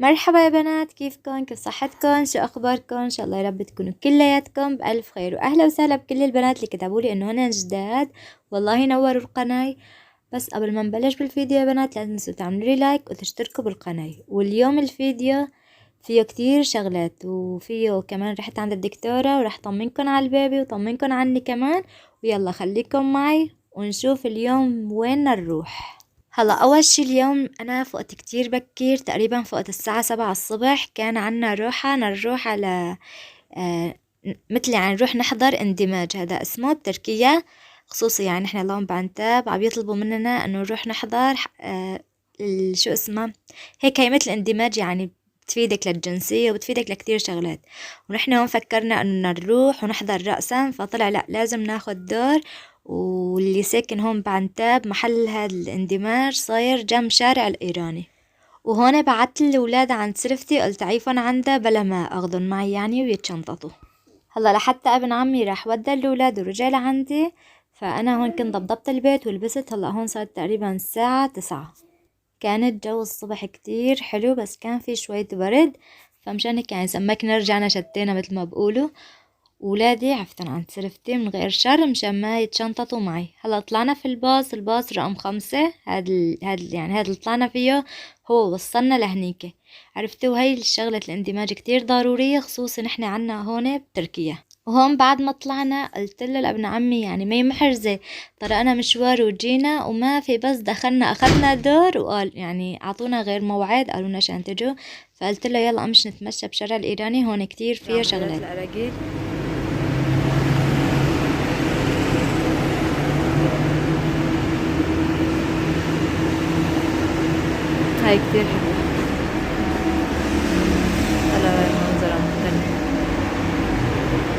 مرحبا يا بنات، كيفكن؟ كيف صحتكن؟ شو اخباركن؟ ان شاء الله يا رب تكونوا كلياتكم بالف خير. واهلا وسهلا بكل البنات اللي كتبوا لي انه هن جداد، والله نوروا القناة. بس قبل ما نبلش بالفيديو يا بنات لا تنسوا تعملوا لي لايك وتشتركوا بالقناة. واليوم الفيديو فيه كتير شغلات، وفيه كمان رحت عند الدكتورة ورح طمنكن على البيبي وطمنكن عني كمان. ويلا خليكم معي ونشوف اليوم وين نروح. هلا اول شي اليوم انا فقت كتير بكير، تقريبا فقت الساعة 7 الصبح. كان عنا روحة نروح على مثل يعني نروح نحضر اندماج، هذا اسمه بتركيا خصوصي. يعني احنا اللهم بعنتاب عم يطلبوا مننا انه نروح نحضر شو اسمه هيك، هي مثل اندماج يعني بتفيدك للجنسية وبتفيدك لكتير شغلات. ونحن هون فكرنا انه نروح ونحضر رأسا، فطلع لا لازم ناخد دور. واللي ساكن هون بعنتاب محل هذا الاندماج صاير جنب شارع الإيراني. وهون بعت الأولاد عند سلفتي، قلت عيفن عنده بلا ما أخذن معي يعني ويتشنططوا. هلا لحتى ابن عمي راح ودى الأولاد ورجع لعندي، فأنا هون كنت ضبطت البيت ولبست. هلا هون صارت تقريبا الساعة 9. كان الجو الصبح كتير حلو بس كان في شوية برد، فمشان هيك يعني سمكنا رجعنا شتينا مثل ما بقولوا. ولادي عفتن عند سلفتي من غير شر مشان ما يتشنططوا معي. هلا طلعنا في الباص رقم 5. يعني هذا اللي طلعنا فيه هو وصلنا لهنيك. عرفتوا وهي الشغلة الاندماج كتير ضرورية، خصوصا نحن عنا هون بتركيا. وهون بعد ما طلعنا قلت له لابن عمي يعني ما محرزة، طرقنا مشوار وجينا وما في، بس دخلنا اخذنا دور وقال يعني اعطونا غير موعد، قالوا لنا عشان تجوا. فقلت له يلا امشي نتمشى بشارع الايراني، هون كتير فيه شغلات. هاي كتير حلوة. هلا هاي منظرها مختلف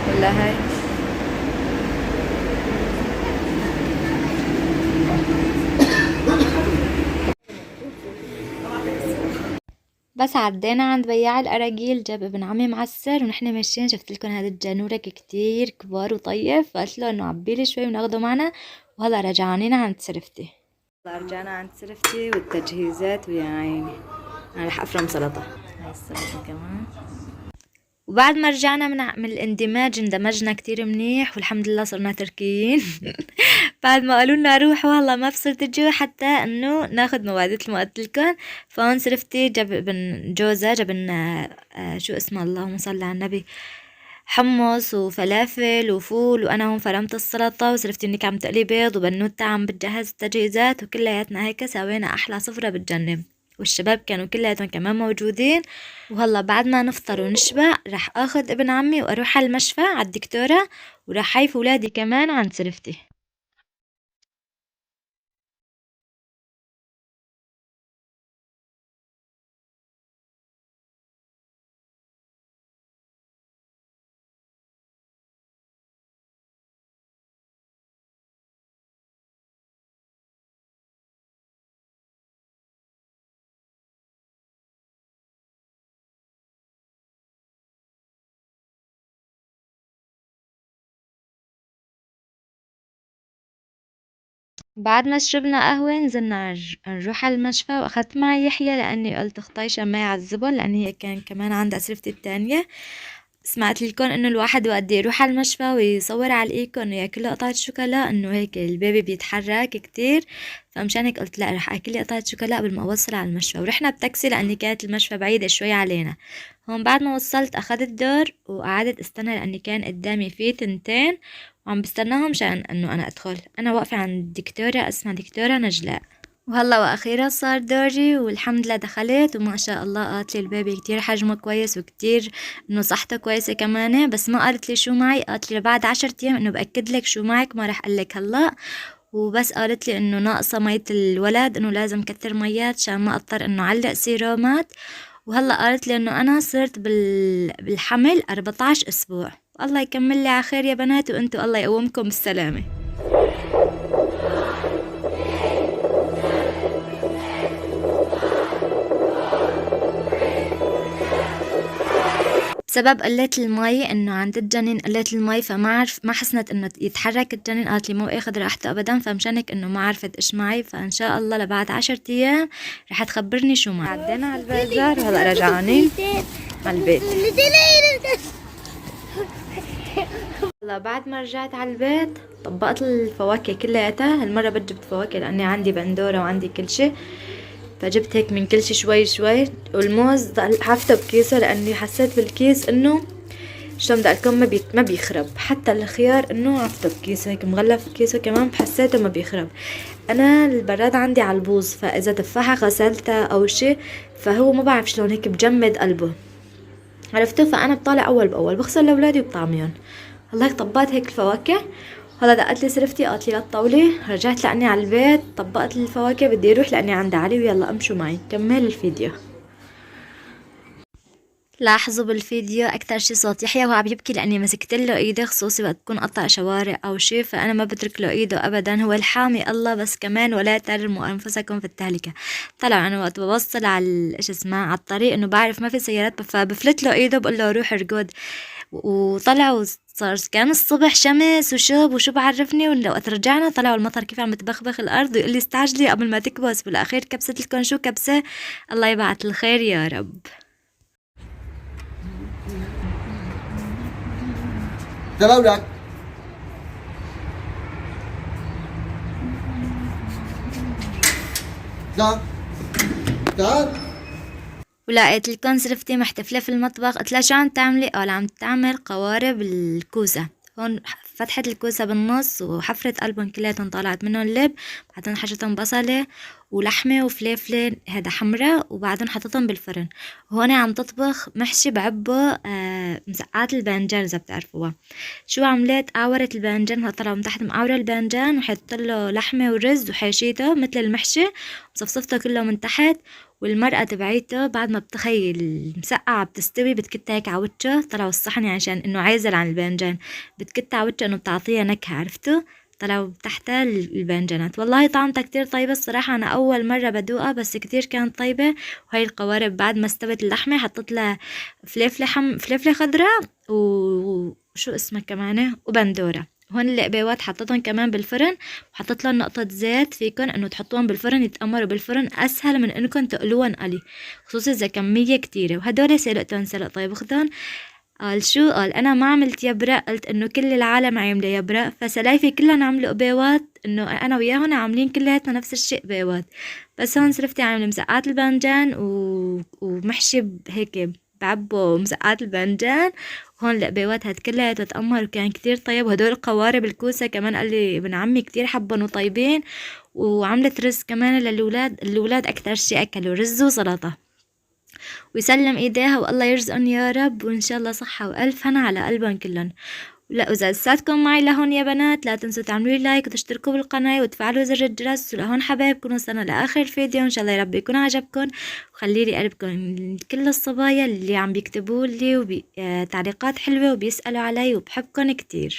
ولا هاي؟ بس عدينا عند بياع الأراجيل، جاب ابن عمي معسر ونحن ماشيين شفت لكم هذا الجانورة كتير كبار وطيب، فقلت له انه عبيلي شوي وناخده معنا. وهلا رجعانين عند سلفتي. رجعنا عند سلفتي والتجهيزات، ويا عيني انا رح افرم سلطة. هاي السلطة كمان. وبعد ما رجعنا من الاندماج اندمجنا كتير منيح والحمد لله صرنا تركيين. بعد ما قالوا لنا روحوا والله ما بصير تجوا حتى انه ناخد مواد مثل ما قلت لكم. فهون صرفتي جاب ابن جوزة جاب لنا شو اسمه اللهم صل على النبي، حمص وفلافل وفول. وانا هون فرمت السلطة وصرفتي انك عم تقلي بيض، وبنوتة عم بتجهز التجهيزات، وكلياتنا هيك سوينا احلى سفرة بتجنن. والشباب كانوا كلياتهم كمان موجودين. وهلا بعد ما نفطر ونشبع رح اخذ ابن عمي واروح على المشفى على الدكتورة، وراح حيف ولادي كمان عند سلفتي. بعد ما شربنا قهوة نزلنا نروح على المشفى، واخدت معي يحيى لاني قلت اخطيشة ما يعذبن، لان هي كان كمان عندها سلفتي التانية. سمعت لكم انه الواحد وقت يروح على المشفى ويصور على الايكو انه ياكل له قطعة شوكولا، انه هيك البيبي بيتحرك كتير. فمشان هيك قلت لا رح اكل لي قطعة شوكولا قبل ما اوصل على المشفى. ورحنا بتاكسي لاني كانت المشفى بعيدة شوي علينا. هون بعد ما وصلت اخدت دور وقعدت استنى لاني كان قدامي في تنتين وعم بستناهم مشان انه انا ادخل. انا واقفة عند دكتورة اسمها دكتورة نجلاء. وهلا واخيرا صار دوري والحمد لله دخلت، وما شاء الله قالت لي البيبي كتير حجمه كويس وكتير انه صحته كويسة كمان. بس ما قالت لي شو معي، قالت لي بعد 10 ايام انه باكد لك شو معك، ما رح اقلك هلا. وبس قالت لي انه ناقصة مية الولد، انه لازم كتر ميات عشان ما اضطر انه علق سيرومات. وهلا قالت لي انه انا صرت بالحمل 14 اسبوع. الله يكمل لي على خير يا بنات، وانتو الله يقومكم بالسلامة. سبب قلة المي انه عند الجنين قلة المي، فما ما حسنت انه يتحرك الجنين، قالت لي مو اخذ راحته ابدا، فمشانك انه ما عرفت ايش معي. فان شاء الله لبعد 10 ايام رح تخبرني شو معي. عدينا على البازار وهلا رجعانين على البيت. هلا بعد ما رجعت على البيت طبقت الفواكه كلياتها. هالمرة جبت فواكه لاني عندي بندورة وعندي كل شي، فجبت هيك من كل شي شوي شوي. والموز حافته بكيسه لاني حسيت بالكيس انه شلون بدي اقولكم ما بيخرب. حتى الخيار انه عفته بكيسه هيك مغلف بكيسه كمان، حسيته ما بيخرب. انا البراد عندي على البوز، فاذا تفاحه غسلتها او شي فهو ما بعرف شلون هيك بجمد قلبه، عرفتوا. فانا بطالع اول باول بغسل لاولادي وبطعميهم. هلا طبقت هيك الفواكه. هلا دقت لي سرفتي قالت لي لا تطولي. رجعت لاني على البيت طبقت الفواكه، بدي اروح لاني عند علي، ويلا امشوا معي كمل الفيديو. لاحظوا بالفيديو اكثر شي صوت يحيى وهو عم يبكي لاني مسكت له ايده، خصوصي وقت تكون قطع شوارع او شي، فانا ما بترك له ايده ابدا، هو الحامي الله. بس كمان ولا ترموا انفسكم في التهلكه. طلع انا وقت بوصل على ايش اسمه على الطريق انه بعرف ما في سيارات، فبفلت له ايده بقول له روح ارقد. وطلعوا صار كان الصبح شمس وشوب وشو بعرفني. وقت رجعنا طلعوا المطر كيف عم تبخبخ الارض، ويقول لي استعجلي قبل ما تكبس. بالاخير كبست لكم شو كبسه، الله يبعث الخير يا رب. تمام لك. تعال تعال. ولقيت لكم سرفتي محتفلة في المطبخ. قلت لها شو عم تعملي؟ قال عم تعمل قوارب الكوسة. هون فتحت الكوسة بالنص وحفرت قلبهم كلياتهم، طلعت منهم اللب، بعدين حشتهم بصلة ولحمة وفليفلة هذا حمرا، وبعدين حطيتهم بالفرن. وهون عم تطبخ محشي بعبه مسقعات الباذنجان اذا بتعرفوها. شو عملت؟ قاورت الباذنجان، طلعوا من تحت مقاورة الباذنجان، وحطيت له لحمة ورز وحشيته مثل المحشي، وصفصفته كله من تحت. والمرقة تبعيته بعد ما بتخيل المسقعة بتستوي بتكتها هيك على وجهه. طلعوا الصحن يعني عشان انه عازل عن الباذنجان، بتكتها على وجهه انه بتعطيها نكهة، عرفتوا. طلعوا تحتها الباذنجانات. والله طعمتها كتير طيبة الصراحة، انا اول مرة بدوقها بس كتير كانت طيبة. وهي القوارب بعد ما استوت اللحمة حطيت لها فليفلة خضراء وشو اسمها كمان وبندورة. هون القبيوات حطيتهم كمان بالفرن، وحطيت لهم نقطة زيت. فيكن انه تحطوهم بالفرن يتأمروا بالفرن اسهل من انكم تقلوهم قلي، خصوصي اذا كمية كتيرة. وهدول سلقتهم سلق طيب اخذهم. قال شو؟ قال انا ما عملت يبرق. قلت انه كل العالم عامله يبرق، فسلايفي كلهم عملوا قبيوات، انه انا وياهم عاملين كلياتنا نفس الشيء قبيوات. بس هون صرفتي عامله مسقعات الباذنجان ومحشي هيك بعبوا مسقعات الباذنجان. هون القبيوات هاد كلها تتأمر وكان كتير طيب. وهدول القوارب الكوسة كمان قال لي ابن عمي كتير حبهم وطيبين. وعملت رز كمان للولاد، الولاد أكتر شي أكلوا رز وسلطة. ويسلم ايديها والله يرزقن يا رب، وان شاء الله صحة والف هنا على قلبهم كلهم. لا واذا لساتكم معي لهون يا بنات لا تنسوا تعملوا لي لايك وتشتركوا بالقناة وتفعلوا زر الجرس. ولهون حبايبكم وصلنا لاخر الفيديو، ان شاء الله يا رب يكون عجبكم. وخلي لي قلبكم كل الصبايا اللي عم بيكتبوا لي تعليقات حلوة وبيسألوا علي، وبحبكم كتير.